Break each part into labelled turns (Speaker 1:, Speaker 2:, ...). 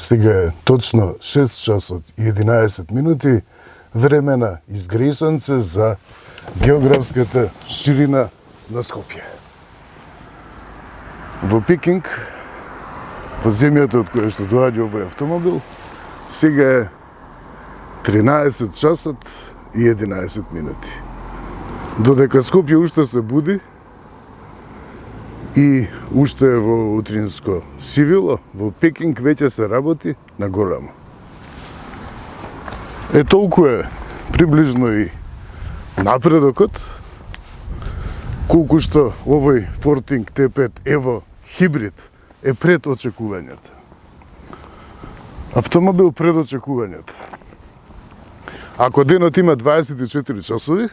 Speaker 1: Сега е точно 6 часот и 11 минути, време на изгресонце за географската ширина на Скопје. Во Пекинг, во земјата од која што доаѓа овој автомобил, сега е 13 часот и 11 минути. Додека Скопје уште се буди и уште е во утринско сивило, во Пекинг веќе се работи на голямо. Толку е приближно и напредокот, колку што овој Forting T5 Evo хибрид е пред очекувањата. Автомобил пред очекувањата. Ако денот има 24 часови,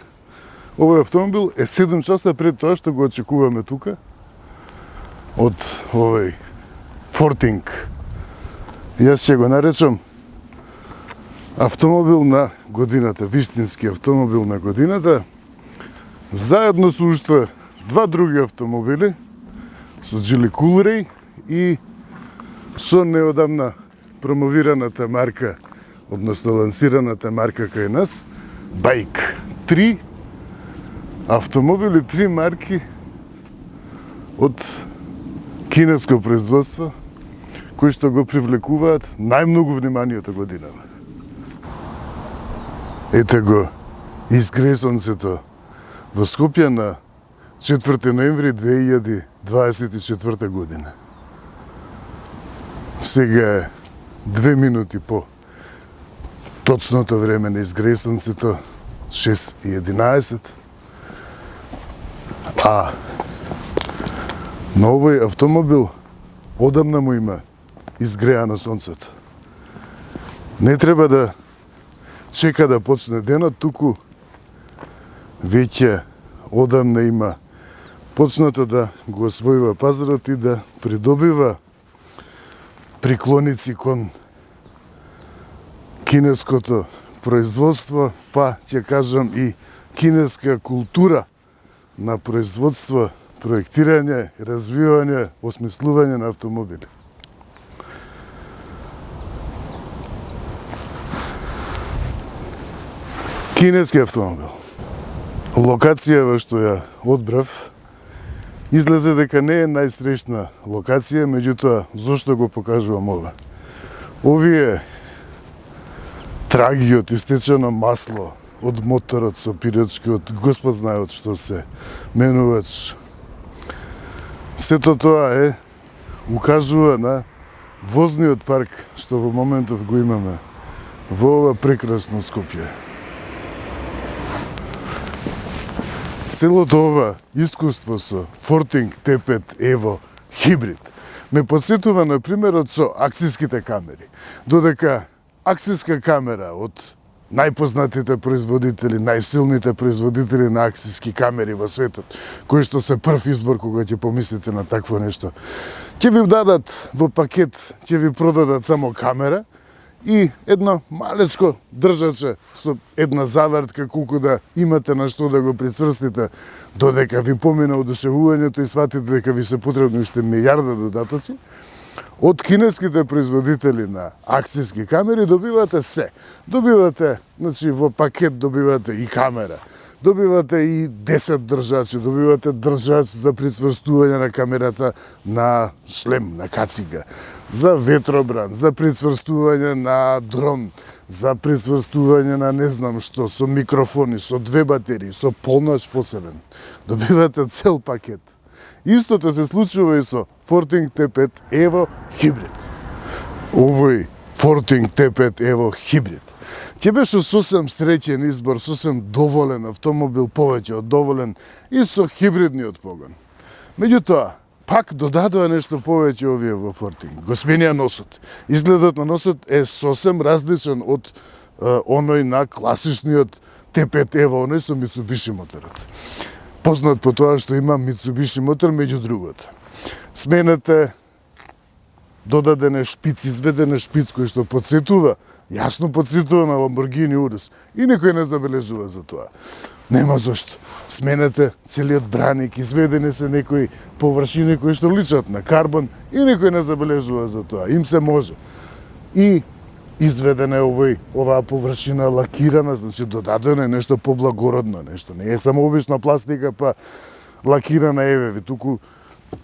Speaker 1: овој автомобил е 7 часа пред тоа што го очекуваме тука од овој Forting. Јас ќе го наречам автомобил на годината, вистински автомобил на годината, заедно со уште два други автомобили, со Geely Coolray и со неодамна промовираната марка, односно лансираната марка кај нас, Bike. 3 автомобили, 3 марки од кинеско производство, кои што го привлекуваат најмногу вниманието годинава. Ете го изгресонцето во Скопје на 4 ноември 2024 година. Сега е 2 минути по точното време на изгресонцето, 6:11, а на овој автомобил одамна му има изгреано сонцето. Не треба да чека да почне денот, туку веќе одамна има почнато да го освојува пазарот и да придобива приклоници кон кинеското производство, па ќе кажам и кинеска култура на производство, проектирање, развивање, осмислување на автомобили. Кинески автомобил. Локација во што ја одбрав, излезе дека не е најсреќна локација, меѓутоа, зошто го покажувам ова? Овие траги од истечено масло, од моторот со пирачки, од Господ знае од што се, менувач. Сето тоа укажува на возниот парк што во моментов го имаме во ова прекрасно Скопје. Целото ова искуство со Forting T5 Evo хибрид ме подсетува на примерот со акцијските камери. Додека акцијска камера од најпознатите производители, најсилните производители на акцијски камери во светот, кои што се прв избор кога ќе помислите на такво нешто, ќе ви дадат во пакет, ќе ви продадат само камера и едно малечко држаче со една завртка колку да имате на што да го прицврстите, додека ви помина одушевувањето и сватите дека ви се потребни уште милиарда додатоци. Од кинеските производители на акцијски камери добивате се. Добивате, значи во пакет добивате и камера, добивате и 10 држачи, добивате држач за прицврстување на камерата на шлем, на кацига, за ветробран, за прицврстување на дрон, за прицврстување на не знам што, со микрофони, со 2 батерии, со полнач посебен. Добивате цел пакет. Истото се случува и со Forting T5 Evo хибрид. Овој Forting T5 Evo хибрид ќе беше сосем среќен избор, сосем доволен автомобил, повеќе од доволен и со хибридниот погон. Меѓутоа, пак додадува нешто повеќе овие во Forting. Го сменија носот. Изгледот на носот е сосем различен од оној на класичниот T5 Evo, оној со Mitsubishi моторот. Познат по тоа што има Mitsubishi мотор меѓу другото. Сменете додаден е шпиц, изведен е шпиц кој што подсетува, јасно подсетува на Lamborghini Urus и никој не забележува за тоа. Нема зошто. Сменете целиот браник, изведени се некои површини кои што личат на карбон и никој не забележува за тоа. Им се може. и изведена е оваа површина лакирана, значи додадено е нешто поблагородно, нешто не е само обична пластика па лакирана евеви, туку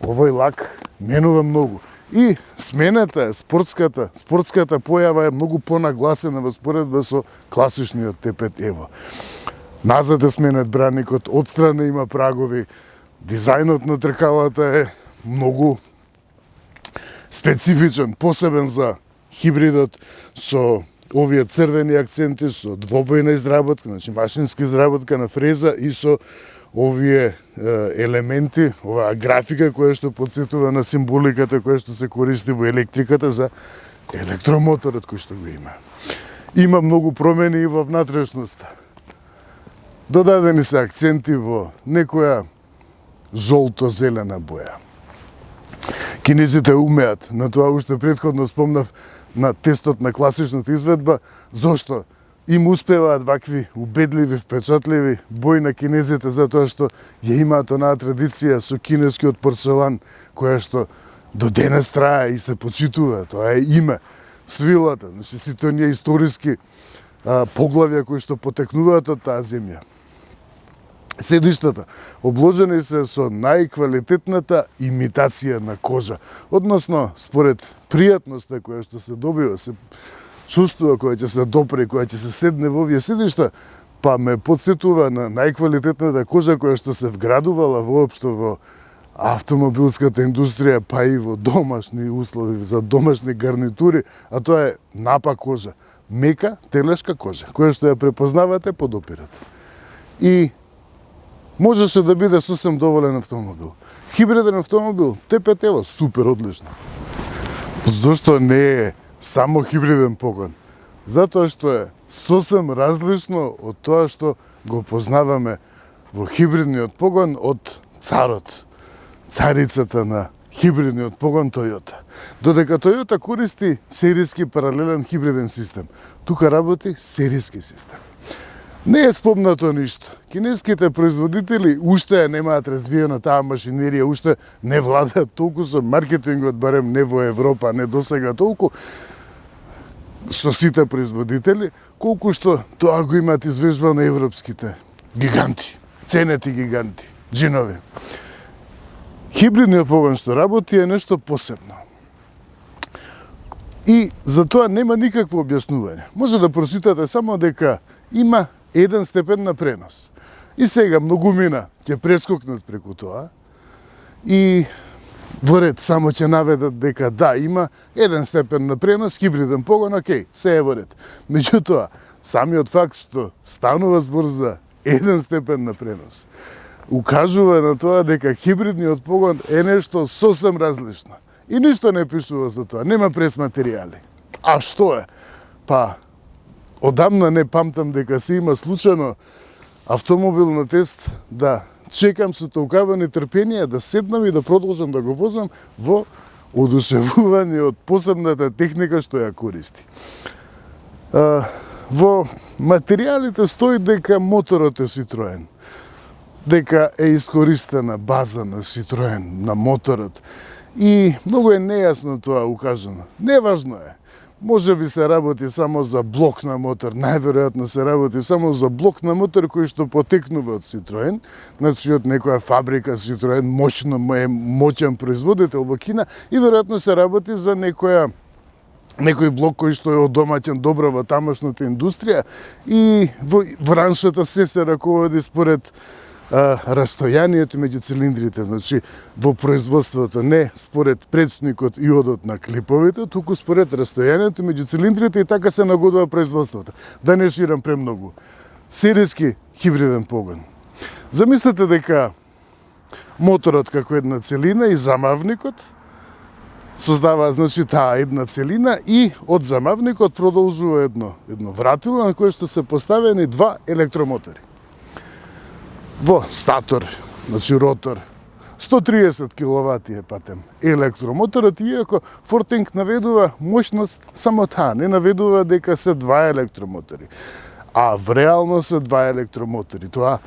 Speaker 1: овој лак менува многу. И смената е спортската појава е многу понагласена во споредба со класичниот Т5 Ево. Назад е сменет браникот, отстрана има прагови, дизајнот на тркалата е многу специфичен, посебен за хибридот, со овие црвени акценти, со двобојна изработка, значи машинска изработка на фреза и со овие елементи, оваа графика која што потсетува на символиката која што се користи во електриката за електромоторот кој што го има. Има многу промени и во внатрешноста. Додадени се акценти во некоја жолто-зелена боја. Кинезите умеат, на тоа уште претходно спомнав на тестот на класичната изведба, зошто им успеваат вакви убедливи, впечатливи бои на кинезите, затоа што ја имаат онаа традиција со кинескиот порцелан, која што до денес трае и се почитува. Тоа е име, свилата, значи сите оние историски поглавја кои што потекнуваат од таа земја. Седиштата обложени се со најквалитетната имитација на кожа, односно според пријатноста која што се добива, се чувствува која ќе се допре, која ќе се седне во овие седишта, па ме подсетува на најквалитетната кожа која што се вградувала воопшто во автомобилската индустрија, па и во домашни услови, за домашни гарнитури, а тоа е напа кожа, мека телешка кожа, која што ја препознавате по допирот. И можеше да биде сосем доволен автомобил. Хибриден автомобил, Т5 Ево, супер, одлично. Зошто не е само хибриден погон? Затоа што е сосем различно од тоа што го познаваме во хибридниот погон од царот, царицата на хибридниот погон Toyota. Додека Toyota користи серијски паралелен хибриден систем, тука работи серијски систем. Не е спомнато ништо. Кинеските производители уште немаат развиена таа машинерија, уште не владаат толку со маркетингот, барем не во Европа, не досега толку со сите производители, колку што тоа го имаат извежбано европските гиганти, ценети гиганти, джинови. Хибридниот погон што работи е нешто посебно. И за тоа нема никакво објаснување. Може да прочитате само дека има еден степен на пренос. И сега многумина ќе прескокнат преку тоа и во ред само ќе наведат дека да, има еден степен на пренос, хибриден погон, окей, се е во ред. Меѓутоа, самиот факт што станува збор за еден степен на пренос, укажува на тоа дека хибридниот погон е нешто сосем различно. И ништо не пишува за тоа, нема пресматеријали. А што е? Па, одамна не памтам дека се има случајно автомобил на тест да чекам со толкава нетрпение да седнам и да продолжам да го возам во одушевување од посебната техника што ја користи. Во материјалите стои дека моторот е Citroen, дека е искористена база на Citroen, на моторот. И многу е нејасно тоа укажано. Неважно е. Може би се работи само за блок на мотор, најверојатно се работи само за блок на мотор кој што потекнува од Citroen, значи од некоја фабрика Citroen, моќен производител во Кина, и веројатно се работи за некој блок кој што е одомаќен добро во тамошната индустрија и во браншата се раководи според растојанието меѓу цилиндрите, значи во производството не според пречникот и одот на клиповите, туку според растојанието меѓу цилиндрите и така се нагодува производството. Да не ширам премногу. Серијски хибриден погон. Замислете дека моторот како една целина и замавникот создава, значи, таа една целина и од замавникот продолжува едно вратило на кое што се поставени два електромотори. Во статор, значи ротор, 130 киловати е патем електромоторот, иако Forting наведува моќност само таа, не наведува дека се два електромотори. А вреално се два електромотори. Тоа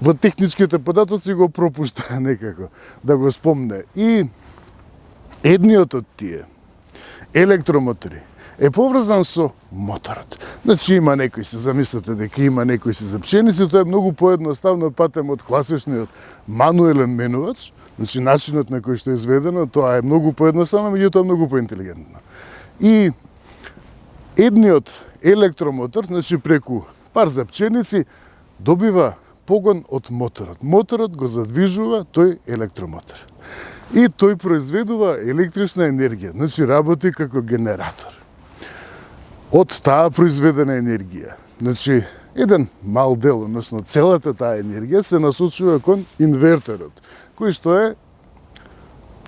Speaker 1: во техничките податоци го пропушта некако да го спомне. И едниот од тие електромотори е поврзан со моторот. Значи има некој, се замислете дека има некој се за пшеници, тоа е многу поедноставно патем од класичниот мануелен менувач, значи начинот на кој што е изведено, тоа е многу поедноставно, меѓутоа многу поинтелигентно. И едниот електромотор, значи преку пар за пченици, добива погон од моторот. Моторот го задвижува тој електромотор. И тој произведува електрична енергија, значи работи како генератор. Од таа произведена енергија, значи еден мал дел, односно целата таа енергија се насочува кон инвертерот, кој што е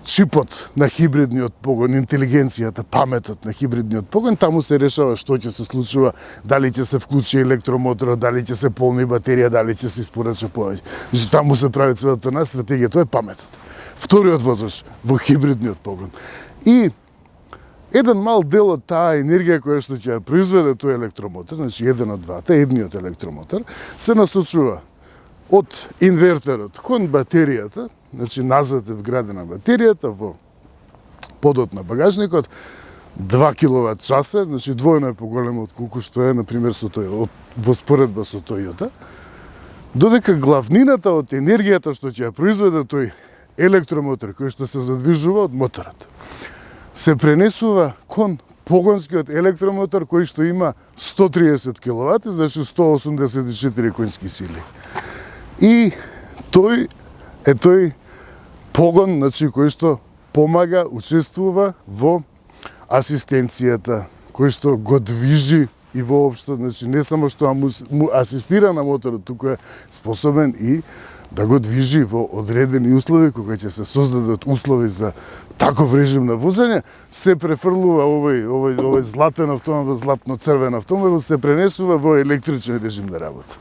Speaker 1: чипот на хибридниот погон, интелигенцијата, паметот на хибридниот погон. Таму се решава што ќе се случува, дали ќе се вклучи електромоторот, дали ќе се полни батерија, дали ќе се испорача повеќе. Значи таму се прави целата на стратегија, тоа е паметот. Вториот возач во хибридниот погон. И еден мал дел од таа енергија која што ќе ја произведе тој електромотор, значи еден од двата, едниот електромотор, се насочува од инвертерот кон батеријата, значи назад е вградена батеријата во подот на багажникот, 2 киловат часа, значи двојно е поголемо од колку што е, например, со тој, во споредба со Toyota, додека главнината од енергијата што ќе ја произведе тој електромотор, кој што се задвижува од моторот, се пренесува кон погонскиот електромотор кој што има 130 киловати, значи 184 конски сили. И тој е тој погон, значи, кој што помага, учествува во асистенцијата, кој што го движи и воопшто, значи, не само што му асистира на моторот, туку е способен и да го движи во одредени услови, кога ќе се создадат услови за таков режим на возење, се префрлува овој златен автомобил, златно-црвен автомобил, се пренесува во електричен режим на работа.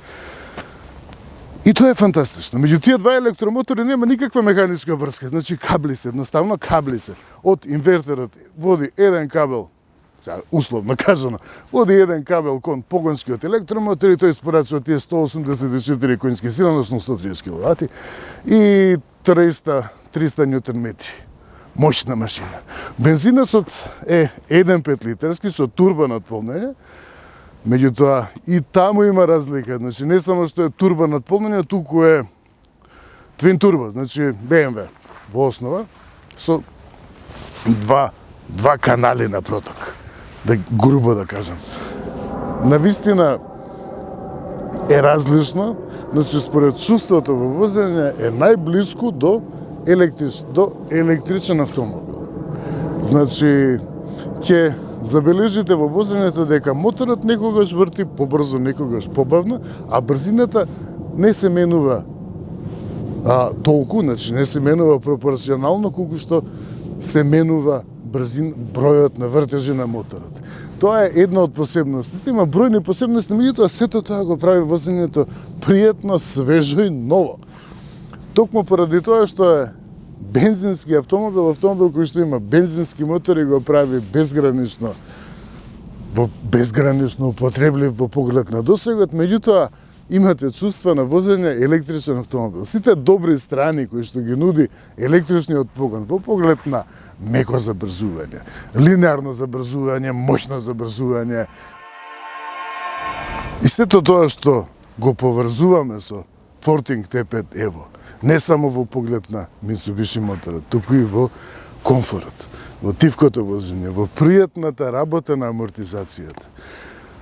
Speaker 1: И тоа е фантастично. Меѓу тие два електромотори нема никаква механичка врска, значи кабли се, едноставно кабли се. Од инвертерот води еден кабел, условно кажано, води еден кабел кон погонскиот електромотор и тој испорачува тие 184 конски сили, односно 130 киловати и 300 ньютон метри. Мощна машина. Бензиносот е 1,5 литерски со турбо надполнење, меѓутоа и таму има разлика, значи не само што е турбо надполнење, туку е твин турбо, значи BMW во основа со два канали на проток, да грубо да кажам. Навистина е различно, значи според чувството во возење е најблиску до електричен автомобил. Значи ќе забележите во возењето дека моторот некогаш врти побрзо, некогаш побавно, а брзината не се менува толку, значи не се менува пропорционално колку што се менува бројот на вртежи на моторот. Тоа е една од посебностите, има бројни посебности, меѓутоа сето тоа го прави возењето пријатно, свежо и ново. Токму поради тоа што е бензински автомобил кој што има бензински мотор и го прави безгранично употреблив во поглед на досегот, меѓутоа имате чувства на возење електричен автомобил. Сите добри страни кои што ги нуди електричниот погон во поглед на меко забрзување, линеарно забрзување, моќно забрзување и сето тоа што го поврзуваме со Forting T5 Evo, не само во поглед на Mitsubishi моторот, туку и во комфорот, во тивкото возење, во пријатната работа на амортизацијата,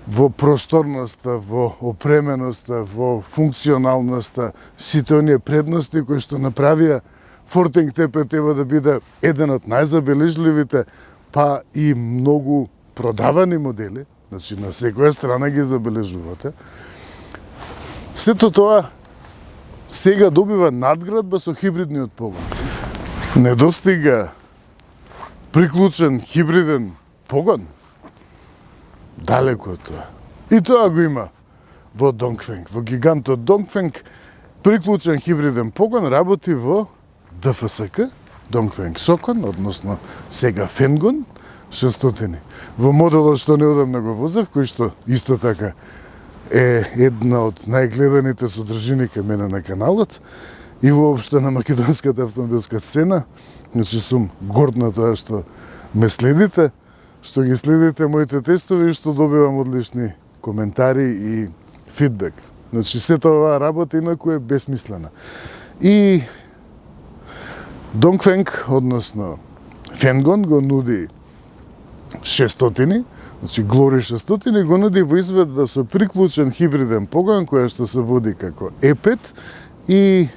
Speaker 1: во просторноста, во опременоста, во функционалноста, сите оние предности кои што направија Forting T5 Evo да биде еден од најзабележливите, па и многу продавани модели, значи на секоја страна ги забележувате. Сето тоа сега добива надградба со хибридниот погон. Недостига приклучен хибриден погон? Далеко од тоа. И тоа го има во Dongfeng. Во гигантот Dongfeng приклучен хибриден погон работи во ДФСК, Dongfeng Sokon, односно сега Fengon 600. Во моделот што неодамна го возев, кој што исто така е една од најгледаните содржини кај мене на каналот и воопшто на македонската автомобилска сцена. Значи сум горд на тоа што ме следите, што ги следите моите тестови и што добивам одлични коментари и фидбек. Значи, сета оваа работа инаку е безсмислена. И Dongfeng, односно Фенгон, го нуди 600, значи Glory 600, го нуди во изведба со приклучен хибриден погон, која што се води како E5 и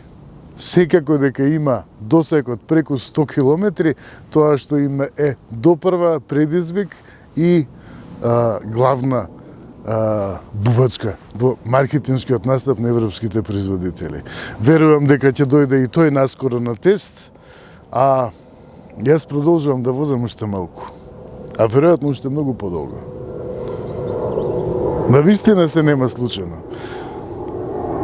Speaker 1: секако дека има досег од преку 100 километри, тоа што има е допрва предизвик и главна бубачка во маркетиншкиот настап на европските производители. Верувам дека ќе дојде и тој наскоро на тест, а јас продолжувам да возам уште малку. А веројатно уште многу подолго. Навистина се нема случајно.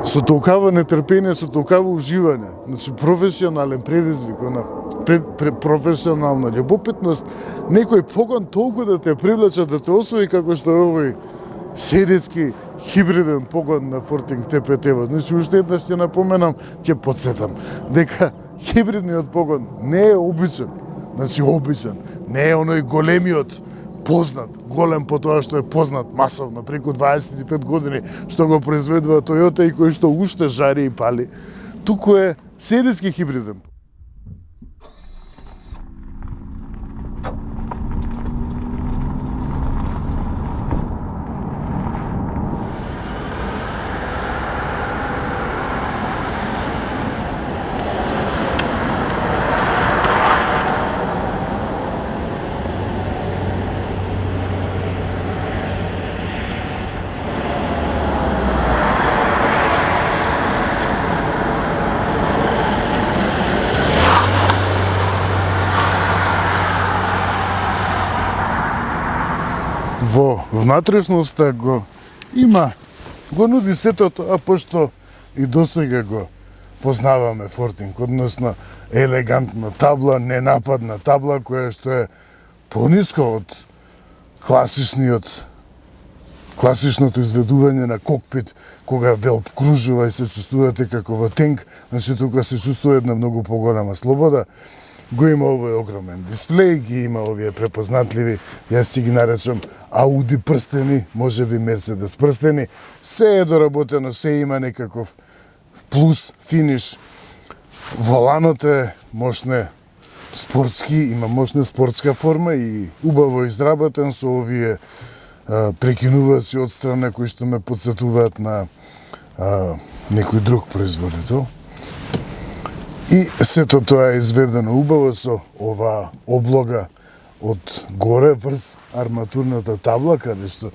Speaker 1: Со толкава нетрпение, со толкава уживање, значи професионален предизвик, професионална љубопитност, некој погон толку да те привлече, да те освои како што е овој серијски хибриден погон на Forting TPT Evo. Значи, уште еднаш ќе напоменам, ќе подсетам, дека хибридниот погон не е обичен, значи обичен, не е оној големиот, познат, голем по тоа што е познат масовно, преку 25 години што го произведува Toyota и кој што уште жари и пали, туку е серијски хибриден. Во внатрешноста го нуди сето тоа, пошто и досега го познаваме Forting, односно елегантна табла, ненападна табла, која што е пониско од класичното изведување на кокпит, кога ве обкружува и се чувствувате како во тенк, значи тука се чувствува една многу поголема слобода. Го има овој огромен дисплеј, ги има овие препознатливи, јас си ги наречам Ауди прстени, можеби Мерцедес прстени, се е доработено, се има некаков плюс, финиш. Воланот е мощне спортски, има мощна спортска форма и убаво изработен со овие прекинувачи од страна кои што ме подсетуваат на некој друг производител. И сето тоа е изведено убаво со оваа облога од горе врз арматурната табла, каде што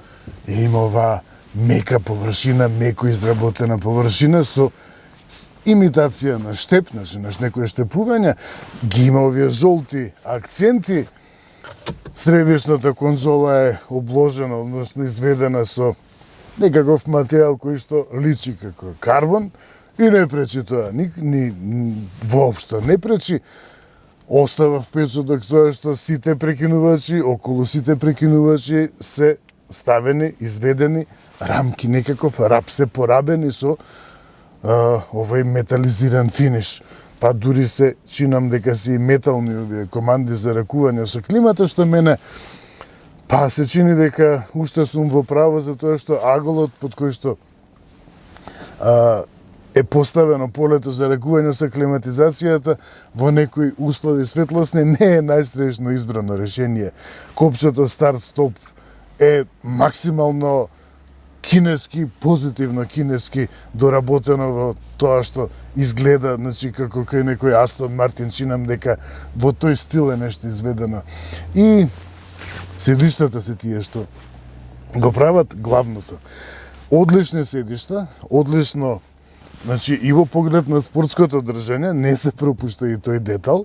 Speaker 1: има оваа мека површина, меко изработена површина со имитација на штеп, значи на некој штепување, ги има овие жолти акценти. Средишната конзола е обложена, односно изведена со некаков материјал кој што личи како карбон и не пречи тоа, воопшто не пречи. Остава впечаток тоа што сите прекинувачи, околу сите прекинувачи се ставени, изведени рамки, некаков рап се порабени со овој метализиран финиш. Па дури се чинам дека се и метални овие команди за ракување со климата, што мене па се чини дека уште сум во право за тоа што аголот под кој што е поставено полето за ракување со климатизацијата во некои услови светлосни не е најстрешно избрано решение. Копчето старт-стоп е максимално кинески, позитивно кинески доработено во тоа што изгледа, значи како кај некој Астон Мартин, чинам дека во тој стил е нешто изведено. И седиштата се тие што го прават главното. Одлични седишта, одлично, значи и во поглед на спортското држање, не се пропушта и тој детал.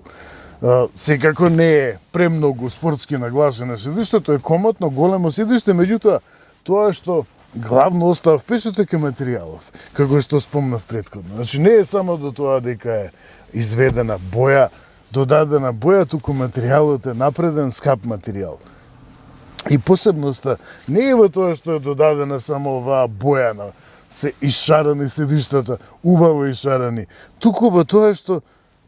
Speaker 1: Секако не е премногу спортски нагласено седиштето, е комотно, големо седиште, меѓутоа тоа што главно остава впечаток е материјалов, како што спомнав претходно. Значи не е само до тоа дека е изведена боја, додадена боја, туку материјалот е напреден, скап материјал. И посебноста не е во тоа што е додадена само оваа боја на се ишарани седиштата, убаво ишарани, туку во тоа што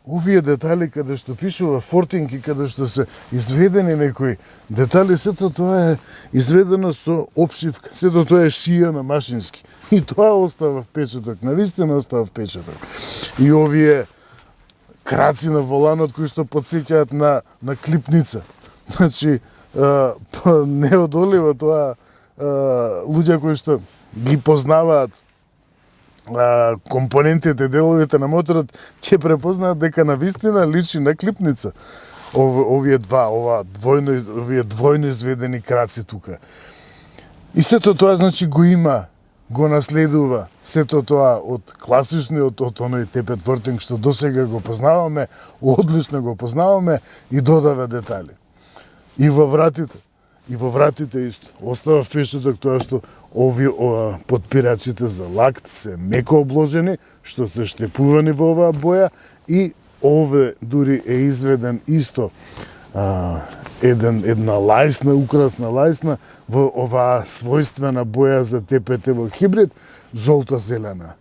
Speaker 1: овие детали каде што пишува Фортинг и каде што се изведени некои детали, сето тоа е изведено со опшивка, сето тоа е шијано машински. И тоа остава впечаток, навистина остава впечаток. И овие краци на воланот кои што потсеќаат на клипница. Значи, неодоливо тоа, луѓе кои што ги познаваат компонентите, деловите на моторот, ќе препознаат дека навистина личи на клипница. Овие двојно изведени краци тука. И сето тоа, значи, го има, го наследува сето тоа од класичниот, од оној Тепет Фортинг што досега го познаваме, одлично го познаваме и додава детали. И во вратите исто. Остава впечаток тоа што овие подпирачите за лакт се меко обложени, што се штепувани во оваа боја и овде дури е изведен исто една лајсна, украсна лајсна во оваа својствена боја за ТПТ-ево хибрид, жолто-зелена.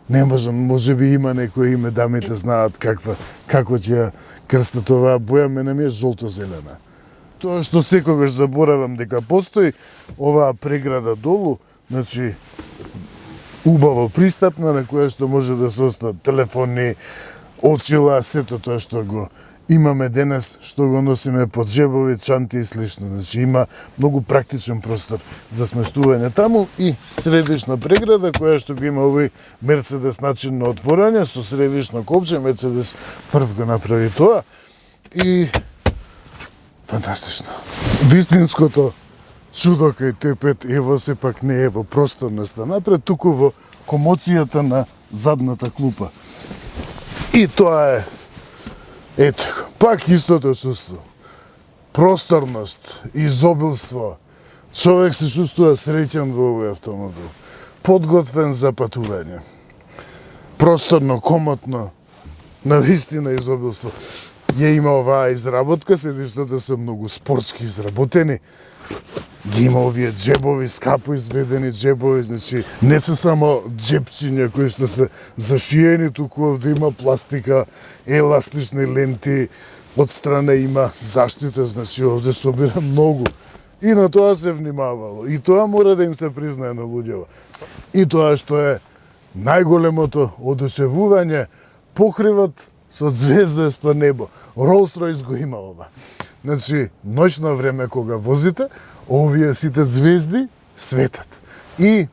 Speaker 1: Не може би има некој име, дамите знаат како ќе крстат оваа боја, мене ми е жолто-зелена. Тоа што секогаш заборавам дека постои, оваа преграда долу, значи убаво пристапна, на која што може да се остават телефони, очила, сето тоа што го имаме денес, што го носиме под джебови, чанти и слично. Значи има многу практичен простор за смештување таму и средишна преграда, која што го има овој Мерцедес начин на отворање, со средишно копче, Мерцедес прв го направи тоа и фантастично. Вистинското чудо кај Т5 ево сепак не е во просторноста напред, туку во комоцијата на задната клупа. И тоа е, ето, пак истото чувство. Просторност, изобилство. Човек се чувствува среќен во овој автомобил. Подготвен за патување. Просторно, комотно, навистина изобилство. Ја има оваа изработка, седиштата се многу спортски изработени. Ги има овие джебови, скапо изведени джебови, значи не се само джепчиња кои што се зашиени, туку овде има пластика, еластични ленти, од страна има заштита, значи овде собира многу. И на тоа се внимавало. И тоа мора да им се признае на луѓето. И тоа што е најголемото одушевување, покривот со звездесто небо. Rolls-Royce го има ова. Значи, ноќно време кога возите, овие сите звезди светат. И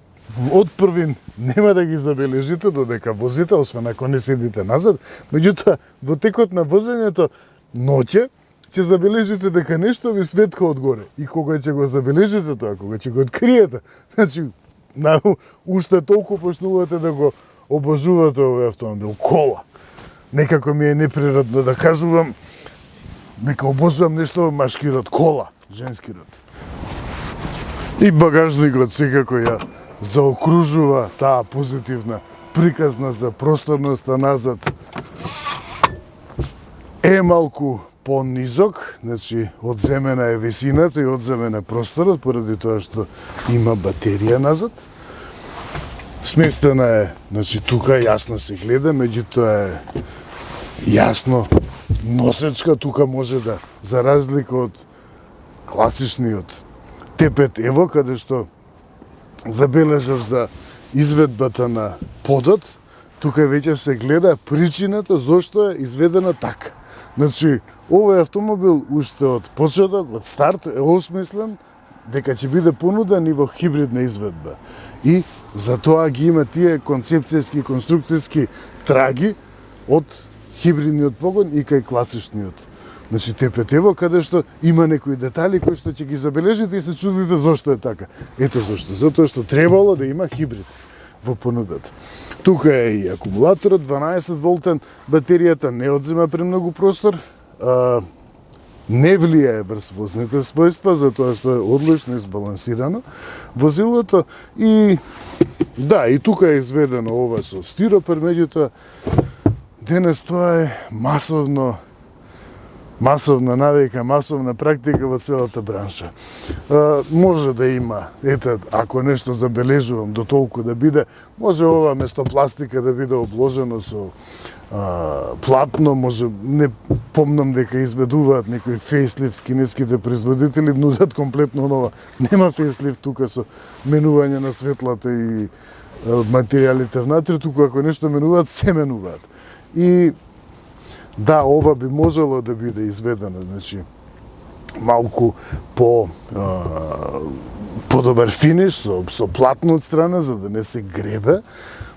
Speaker 1: од првин нема да ги забележите додека возите, освен ако не седите назад. Меѓутоа, во текот на возењето ноќе ќе забележите дека нешто ви светка одгоре. И кога ќе го забележите тоа, кога ќе го откриете, значи, уште толку почнувате да го обожувате овој автомобил. Кола. Некако ми е неприродно да кажувам дека обожувам нешто машки род, кола, женски род. И багажникот секако ја заокружува таа позитивна приказна за просторноста назад. Е малку понизок, значи одземена е висината и одземен е просторот, поради тоа што има батерија назад. Сместена е, значи тука јасно се гледа, меѓутоа е јасно носечка, тука може да, за разлика од класичниот Т5 Ево, каде што забележав за изведбата на подот, тука веќе се гледа причината зошто е изведена така. Значи, овој автомобил уште од почеток, од старт е осмислен дека ќе биде понуден и во хибридна изведба. И за тоа ги има тие концепцијски, конструкцијски траги од хибридниот погон и кај класичниот. Значи, Т5 Ево, каде што има некои детали кои што ќе ги забележите и се чудите зошто е така. Ето зошто, затоа што требало да има хибрид во понудата. Тука е и акумулаторот, 12 волтен, батеријата не одзема премногу простор, не влијае врз возните својства, затоа што е одлично избалансирано возилото и да, и тука е изведено ова со стиропер, меѓутоа денес тоа е масовно масовна навика, масовна практика во целата бранша. Може да има, ете, ако нешто забележувам до толку да биде, може ова место пластика да биде обложено со платно, може, не помнам дека изведуваат некои фейслифт кинеските производители, нудат комплетно нова. Нема фейслифт тука со менување на светлата и материјалите внатре, туку ако нешто менуваат, се менуваат. И да, ова би можело да биде изведено, значи, малку подобар финиш, со платно од страна, за да не се гребе,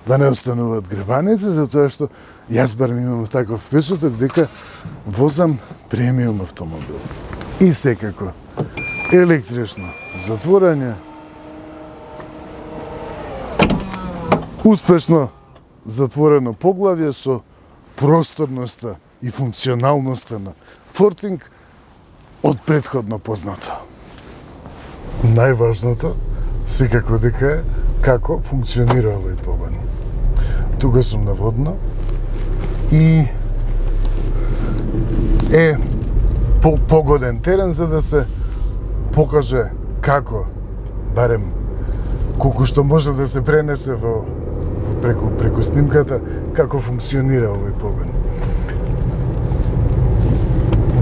Speaker 1: да не остануваат гребаници, затоа што јас барем имам таков впечаток дека возам премиум автомобил. И секако, електрично затворање, успешно затворено поглавје со просторноста и функционалноста на Фортинг од претходно познато. Најважното секако дека е како функционира овој погон. Тука сум на водно и е погоден терен за да се покаже како, барем колку што може да се пренесе преку снимката, како функционира овој погон.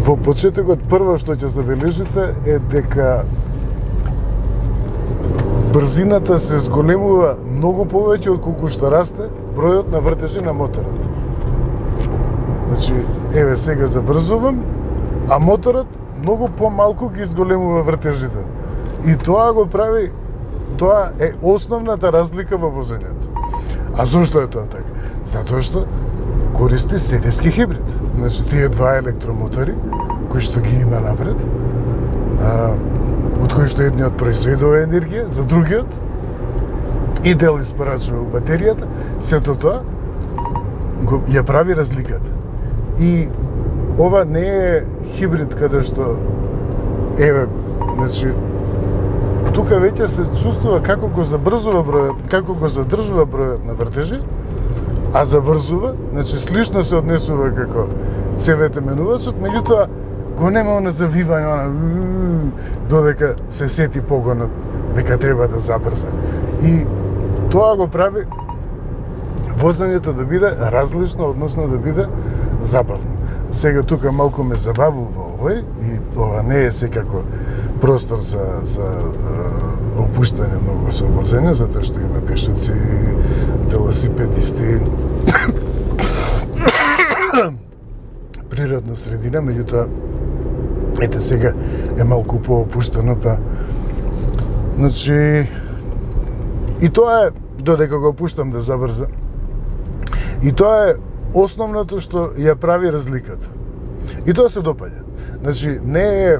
Speaker 1: Во почетокот прво што ќе забележите е дека брзината се зголемува многу повеќе од колку што расте бројот на вртежи на моторот. Значи, еве сега забрзувам, а моторот многу помалку ги зголемува вртежите. И тоа го прави, тоа е основната разлика во возењето. А зошто е тоа така? Затоа што користи серијски хибрид. Значи, тие два електромотори, кои што ги има напред, од кои што едниот произведува енергија за другиот и дел испорачува батеријата, сето тоа ја прави разликата. И ова не е хибрид каде што еве, значи тука веќе се чувствува како го забрзува бројот, како го задржува бројот на вртежи, а забрзува, значи слично се однесува како цевете менувачот, меѓутоа го нема она завивање, додека се сети погонот дека треба да забрза. И тоа го прави возењето да биде различно, односно да биде забавно. Сега тука малку ме забавува овој и ова не е секако простор за опуштање многу со возење, затоа што има пешаци, велосипедисти, природна средина, меѓутоа ете сега е малку поопуштено, па значи и тоа е додека го пуштам да забрза. И тоа е основното што ја прави разликата. И тоа се допаѓа. Значи не е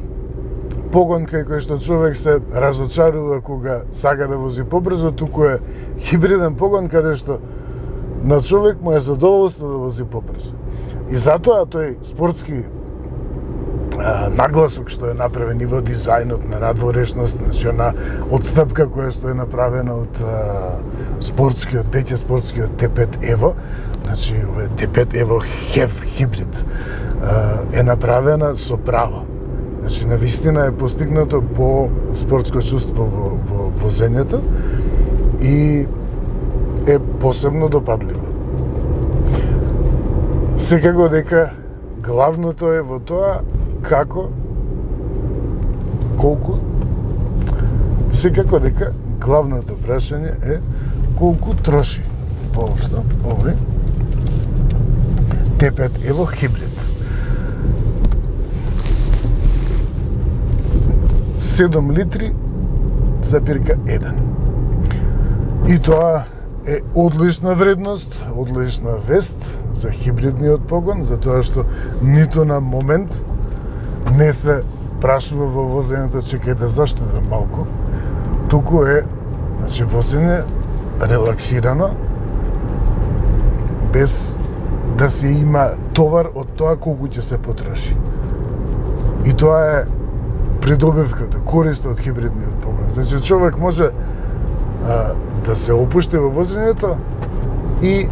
Speaker 1: погон кај кој што човек се разочарува кога сака да вози побрзо, туку е хибриден погон каде што на човек му е задоволство да вози побрзо. И затоа тој спортски нагласок што е направен и во дизајнот на надворешност, значи на отстапка која што е направена од спортскиот, веќе спортскиот Т5 Evo, значи овој Т5 Evo HEV хибрид е направена со право. Значи навистина е постигнато по спортско чувство во возењето и е посебно допадливо. Секако дека главното е во тоа како, колку, секако дека главното прашање е колку троши воопшто овој Т5 Evo хибрид. 7 литри запирка 1. И тоа е одлична вредност, одлична вест за хибридниот погон, затоа што ниту на момент не се прашува во возењето чекај да заштедам малку, туку е, значи, возење релаксирано, без да се има товар од тоа колку ќе се потроши. И тоа е придобивката, корист од хибридниот погон. Значи, човек може да се опушти во возењето и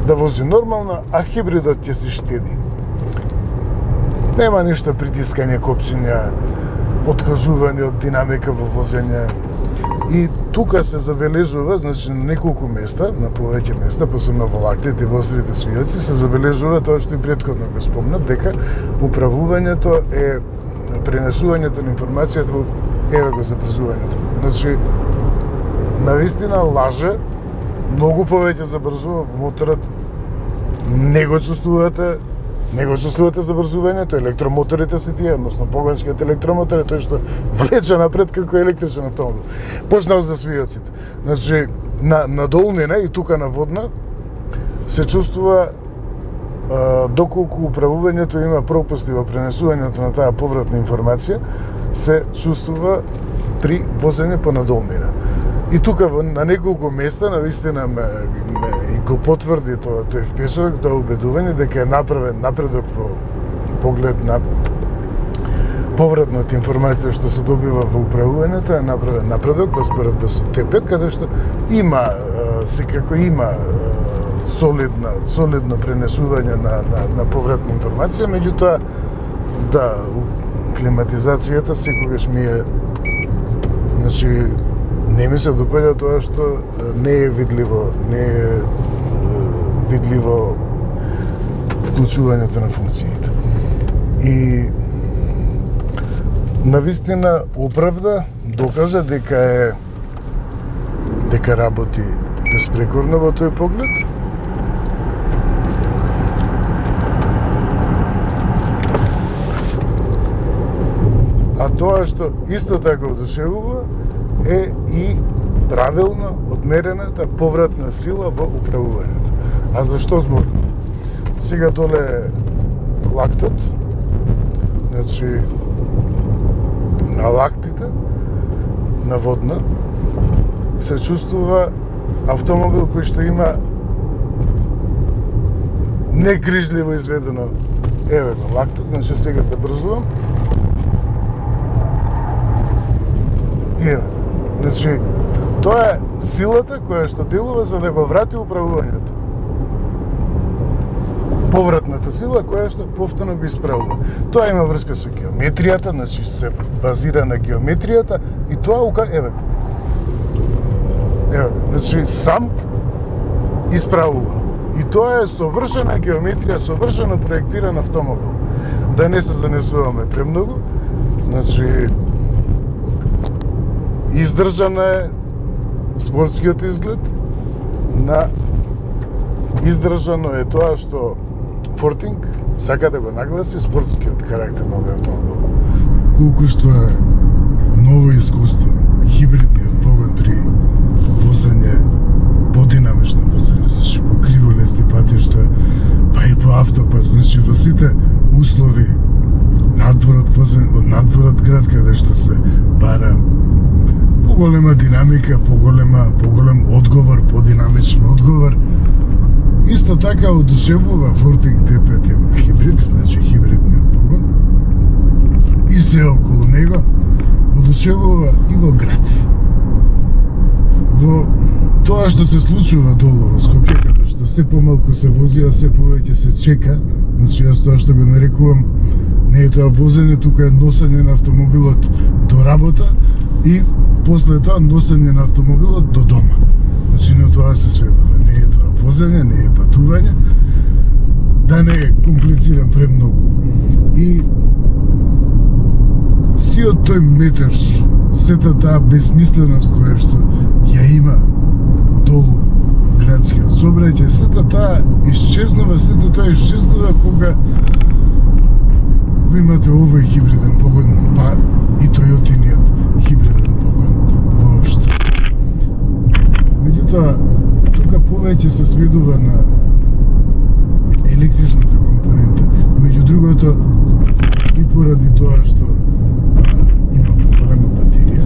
Speaker 1: да вози нормално, а хибридот ќе се штеди. Нема ништо притискање копчиња, откажување од динамика во возење. И тука се забележува, значи на неколку места, на повеќе места, посебно во лактите и во острите свијаци, се забележува тоа што и претходно го спомнав, дека управувањето е пренесувањето на информацијата во еве го забрзувањето. Значи, навистина лаже, многу повеќе забрзува во моторот, не го чувствувате забрзувањето, електромоторите се тие, односно погонскиот електромотор е тој што влече напред како електричен автомобил. Почнав за свијаците. Значи, на долнина и тука на водна се чувствува доколку управувањето има пропусти во пренесувањето на таа повратна информација, се чувствува при возење по надолнина. И тука на неколку места навистина и го потврди тој впечаток, тоа убедување дека е направен напредок во поглед на повратната информација што се добива во управувањето, е направен напредок во споредба со Т5, каде што има секако има солидно пренесување на повратна информација, меѓутоа да, климатизацијата секогаш ми е, значи, не ми се допаѓа тоа што не е видливо вклучувањето на функциите. И навистина оправда, докажа дека работи безпрекорно во тој поглед. А тоа што исто така одушевува е и правилно одмерената повратна сила во управувањето. А зашто зборувам? Сега доле лактот, значи на лактите, на водна, се чувствува автомобил кој што има негрижливо изведено, еве го лактот, значи сега се брзувам. Еве, значи тоа е силата која што делува за да го врати управувањето. Повратната сила која што повторно го исправува. Тоа има врска со геометријата, значи се базира на геометријата и тоа еве, значи сам исправува. И тоа е совршена геометрија, совршено проектиран автомобил. Да не се занесуваме премногу, значи издржана е спортскиот изглед, издржано е тоа што Фортинг сака да го нагласи спортскиот карактер на овој автомобил. Колку што е ново искуство, хибридниот погон при возење, подинамично возење, значи по криволесни патишта, па и по автопат, значи во сите услови надворот возење, надворот град каде што се бара поголема динамика, поголем одговор, подинамичен одговор. Исто така одушевува Фортинг Т5 во хибрид, значи хибридниот погон, и се околу него одушевува и во град. Во тоа што се случува долу во Скопје, каде што се помалку се вози, а се повеќе се чека, значи јас тоа што го нарекувам, не е тоа возење, тука е носење на автомобилот до работа и после тоа носење на автомобилот до дома. Значи на тоа се сведува, не е тоа возење, не е патување, да не комплицирам премногу. И сиот тој метеж, сета таа безсмисленост која што ја има долу градскиот сообраќај, сета таа исчезнува кога го имате овој хибриден погон, па и Тојотиниот хибриден погон воопшто. Меѓутоа, тука повеќе се сведува на електричната компонента. Меѓу другото, и поради тоа што има поголема батерија,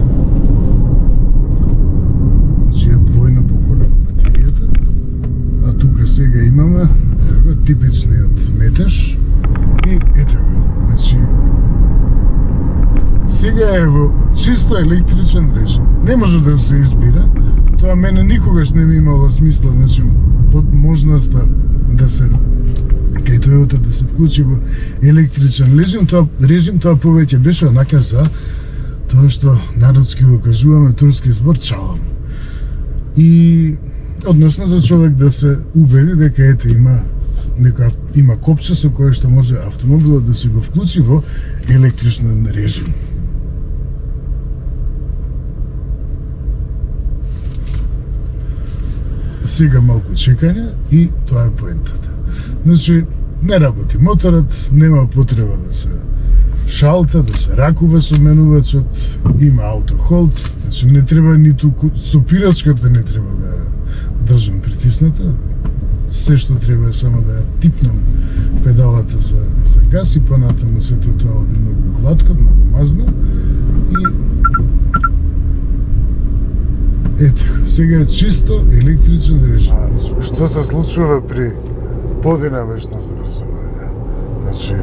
Speaker 1: значи е двојно поголема батеријата, а тука сега имаме типичниот метеж и ете го. Значи, сега е во чисто електричен режим. Не може да се избира. Тоа мене никогаш не ми имало смисла, значи, под можноста да се кај Toyota да се вклучи во електричен режим, тоа повеќе беше онака за тоа што народски го кажуваме турски збор чалам. И односно за човек да се убеди дека ете има копче со кое што може автомобилот да се го вклучи во електричен режим. Сега малку чекање и тоа е поентата. Значи, не работи моторот, нема потреба да се шалта, да се ракува со менувачот, има автохолд, значи не треба ниту сопирачката не треба да ја држам притисната, се што треба е само да ја типнам педалата за газ и понатаму сето тоа оди многу гладко, многу мазно и ето, сега е чисто електричен режим. Што се случува при подинамично забрзување? Значи,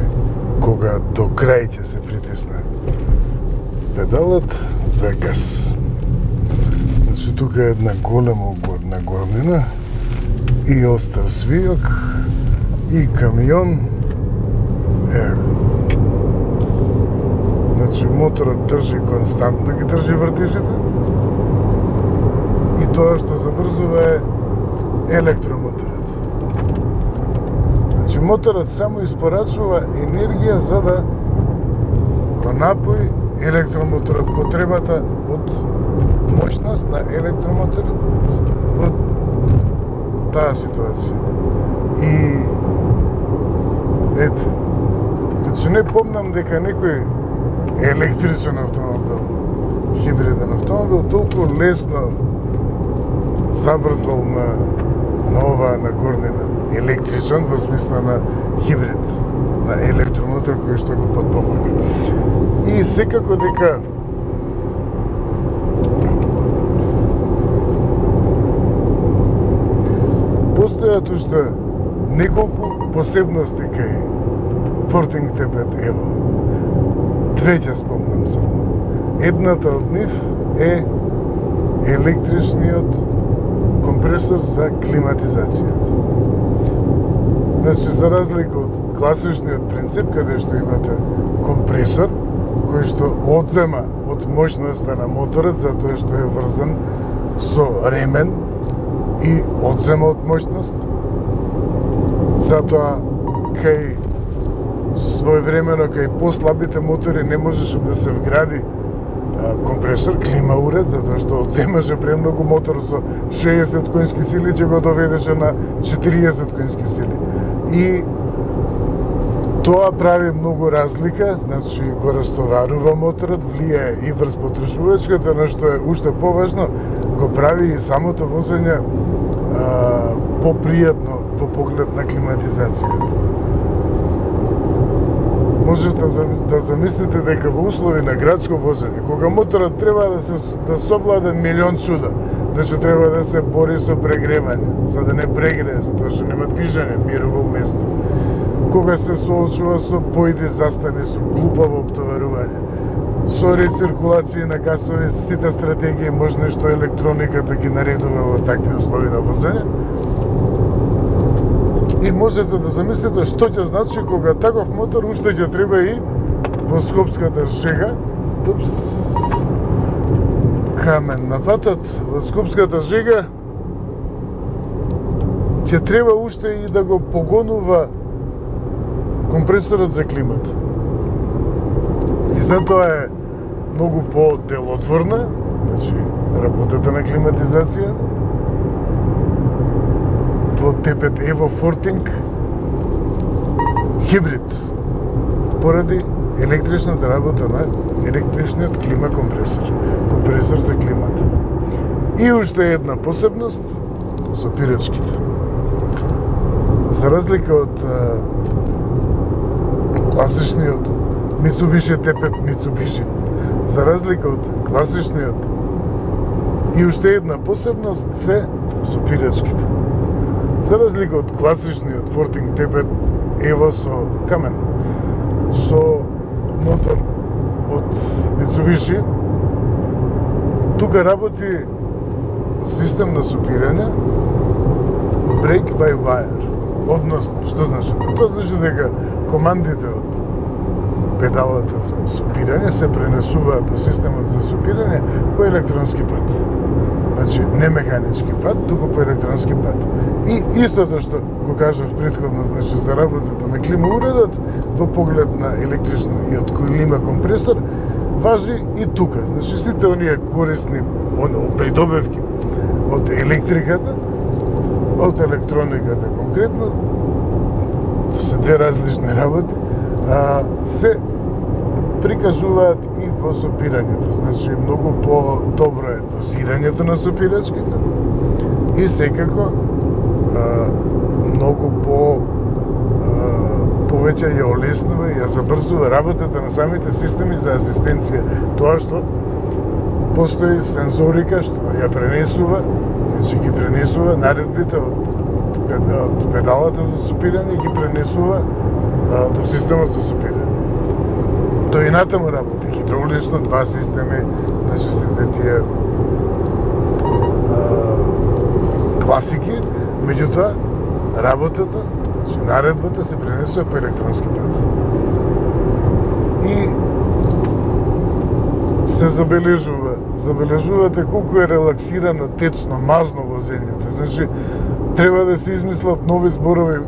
Speaker 1: кога до крај ќе се притисне педалот за газ. Значи, тука е една голема угорна горнина и остар свијок и камион. Значи, моторот држи константно, ги држи вртежите. И тоа што забрзува е електромоторот. Значи, моторот само испорачува енергија за да го напои електромоторот, потребата од моќност на електромоторот во таа ситуација. И ето, значи не помнам дека некој електричен автомобил, хибриден автомобил, толку лесно забрзал на оваа на горнина. Електричен во смисла на хибрид, на електромотор кој што го потпомага. И секако дека постојат уште неколку посебности кај Forting T5 Evo. Две ќе спомнам само. Едната од нив е електричниот компресор за климатизацијата. Значи, за разлика од класичниот принцип, каде што имате компресор, кој што одзема од моќноста на моторот, затоа што е врзан со ремен и одзема од моќност. Затоа, кај своевремено, кај послабите мотори не можеше да се вгради компресор, клима уред, затоа што одземаше премногу мотор со 60 конски сили, ќе го доведеше на 40 конски сили. И тоа прави многу разлика, значи го растоварува моторот, влијае и врз потрошувачката, но што е уште поважно, го прави и самото возење попријатно во поглед на климатизацијата. Можете да замислите дека во услови на градско возење, кога моторот треба да совлада милион чуда, значи треба да се бори со прегревање, за да не прегрее, затоа што нема движење, мирува место. Кога се соочува со појди застани, со глупаво оптоварување, со рециркулација на гасови, сите стратегии можни што електрониката ги наредува во такви услови на возење. И можете да замислите што ќе значи кога таков мотор уште ќе треба и во Скопската жега, камен на патот, во Скопската жега ќе треба уште и да го погонува компресорот за климата. И затоа е многу по-делотворна, значи работата на климатизација, во T5 Evo Forting хибрид поради електричната работа на електричниот клима компресор, компресор за климата. И уште една посебност со пирачките. За разлика од класичниот Mitsubishi T5 Mitsubishi, за разлика од класичниот и уште една посебност се со пирачките. За разлика од класичниот Forting T5 Evo со камен, со мотор од Mitsubishi, тука работи систем на сопирање brake by wire. Односно, што значи тоа? Тоа значи дека командите од педалата за сопирање се пренесуваат до системот за сопирање по електронски пат. Значи, не механички пат, туку по електронски пат. И истото што го кажав претходно, значи за работата на климауредот во поглед на електричниот клима компресор, важи и тука. Значи, сите оние корисни придобивки од електриката, од електрониката конкретно, се две различни работи, се прикажуваат и во сопирањето. Значи, многу по-добро е дозирањето на сопирачките и секако многу повеќе ја олеснува и ја забрзува работата на самите системи за асистенција. Тоа што постои сензорика што ја пренесува, значи ги пренесува наредбите од педалата за сопирање, ги пренесува до системот за сопирање. Тој и натаму работи хидравлично, два системи, значи сите тие класики, меѓутоа работата, значи наредбата се пренесува по електронски пат. И се забележувате колку е релаксирано, течно, мазно возењето. Значи, треба да се измислат нови зборови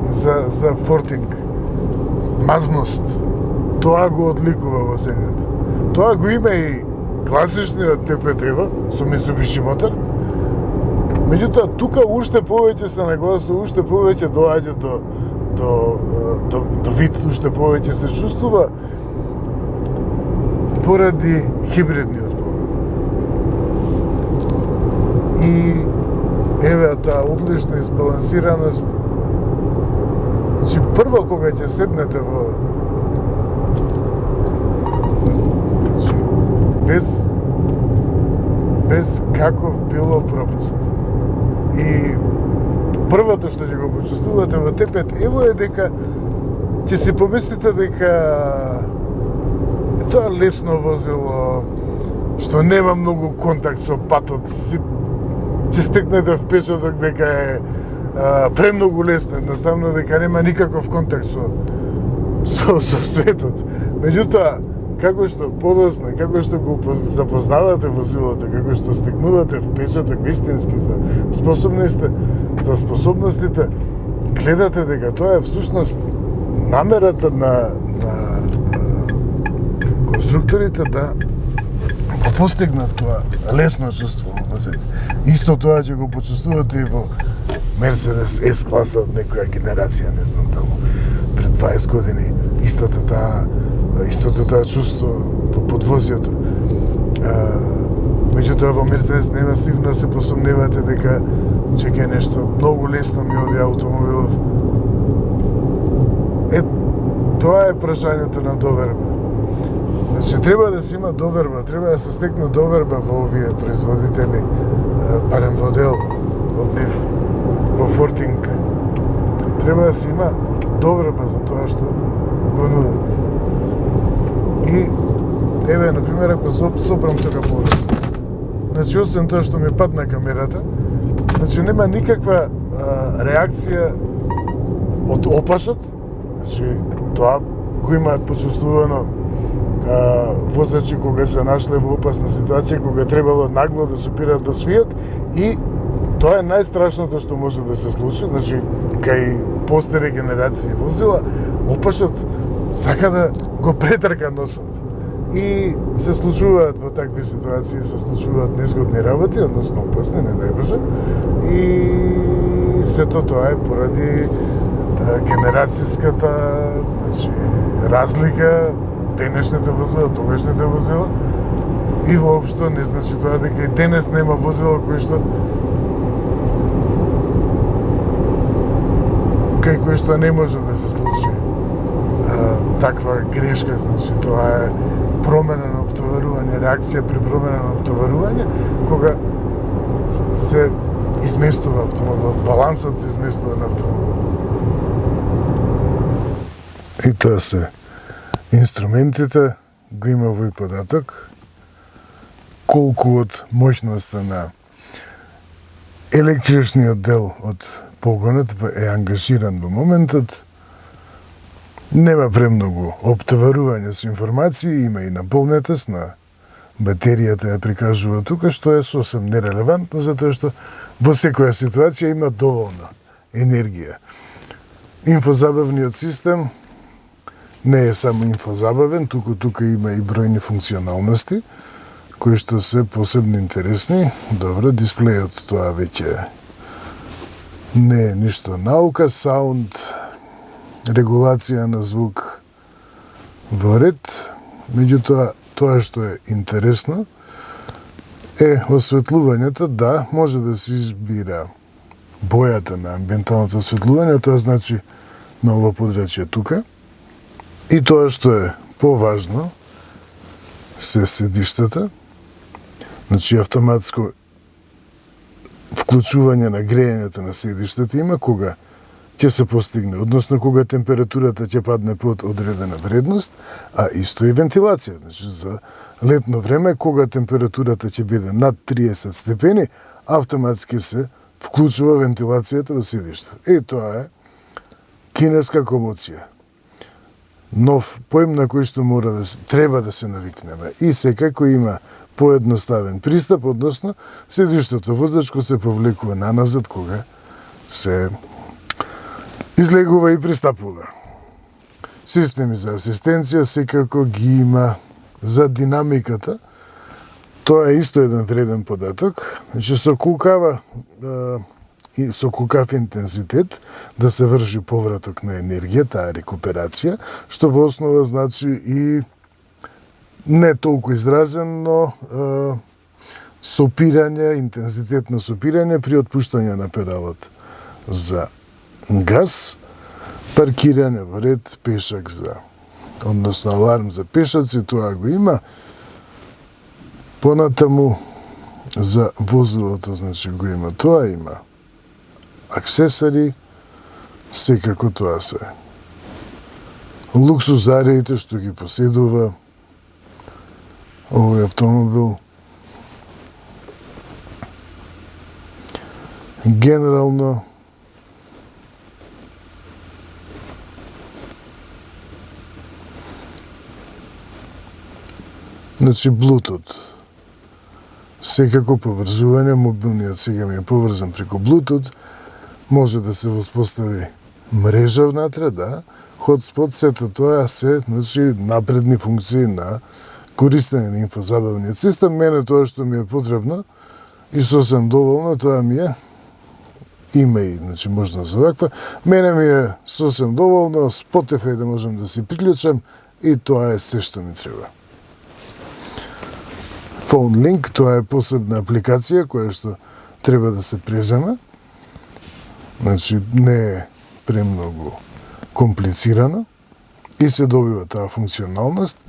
Speaker 1: за фортинг. Мазност. Тоа го одликува возењето. Тоа го има и класичниот ТПТ-ва со Mitsubishi мотор. Меѓутоа, тука уште повеќе се нагласува, уште повеќе доаѓа до вид, уште повеќе се чувствува поради хибридниот погон. И еве таа одлична избалансираност. Значи, прво кога ќе седнете во без каков било пропуст. И првото што ќе го почувствувате во Т5 Ево е дека ќе си помислите дека тоа лесно возило, што нема многу контакт со патот, ќе стекнете впечаток дека е премногу лесно, едноставно дека нема никаков контакт со светот. Меѓутоа, како што подоцна, како што го запознавате возилото, како што стекнувате впечаток вистински за способностите, гледате дека тоа е всушност намерата на конструкторите да го постигнат тоа лесно чувство во возење. Исто тоа ќе го почувствувате и во Мерцедес S класа од некоја генерација, не знам таму, пред 20 години, истото тоа чувство во подвозјето. Меѓутоа во Мерцедес нема сигурно да се посомневате дека ќе нешто многу лесно ми оди автомобилов. Тоа е прашањето на доверба. Значи, треба да се има доверба, треба да се стекне доверба во овие производители, барем во дел од нив, во фортинг. Треба да се има доверба за тоа што го нудат. И, еве, например, ако сопрам тука поглед, значи, освен тоа што ми падна камерата, значи, нема никаква реакција од опашот, значи, тоа го имаат почувствувано возачи кога се нашле во опасна ситуација, кога требало нагло да сопираат во свијок, и тоа е најстрашното што може да се случи, значи, кај постари генерации возила, опашот сака да го претрка носот. И се случуваат во такви ситуации, се случуваат незгодни работи, односно опасни, не дај Боже, и сето тоа е поради генерацијската, значи, разлика денешните возила, тогашните возила, и воопшто не значи тоа дека и денес нема возила кај кој што не може да се случи таква грешка, значи тоа е промена на оптоварување, реакција при промена на оптоварување, кога се изместува автомобилот, балансот се изместува на автомобилот. И тоа се инструментите, го има во и податок, колку од моќноста на електричниот дел од погонот е ангажиран во моментот, нема премногу оптоварување со информации, има и наполнетост на батеријата ја прикажува тука, што е сосем нерелевантно, затоа што во секоја ситуација има доволно енергија. Инфозабавниот систем не е само инфозабавен, тука има и бројни функционалности, кои што се посебно интересни. Добро, дисплејот тоа веќе не е ништо наука, саунд, регулација на звук во ред. Меѓутоа, тоа што е интересно е осветлувањето, да, може да се избира бојата на амбиенталното осветлување, тоа значи на ова подрачје тука. И тоа што е поважно се седиштата, значи автоматско вклучување на грејењето на седиштата има кога ќе се постигне, односно кога температурата ќе падне под одредена вредност, а исто и вентилација. Значи за летно време, кога температурата ќе биде над 30 степени, автоматски се вклучува вентилацијата во седиште. И тоа е кинеска комоција. Нов поим на кој што треба да се навикнеме. И секако има поедноставен пристап, односно седиштето воздачко се повлекува наназад кога се излегува и пристапува. Системи за асистенција секако ги има. За динамиката, тоа е исто еден вреден податок. Значи со кукав интензитет да се врши повраток на енергија, таа рекуперација, што во основа значи и не толку изразен, но сопирање, интензитет на сопирање при отпуштање на педалот за газ, паркирање во ред, пешак односно аларм за пешаци, тоа го има. Понатаму за возилото, значи го има, тоа има. Аксесари, секако тоа се. Луксузариите што ги поседува овој автомобил. Генерално значи Bluetooth. Секако поврзување, мобилниот сега ми е поврзан преку Bluetooth, може да се воспостави мрежа внатре, да, хотспот, сето тоа се, значи, напредни функции на користење на инфозабавниот систем. Мене тоа што ми е потребно и сосем доволно, тоа ми е, има и, значи, можност за ваква, мене ми е сосем доволно, Spotify да можем да си приклучам и тоа е се што ми треба. Phone Link, тоа е посебна апликација која што треба да се презема. Значи, не е премногу комплицирано и се добива таа функционалност.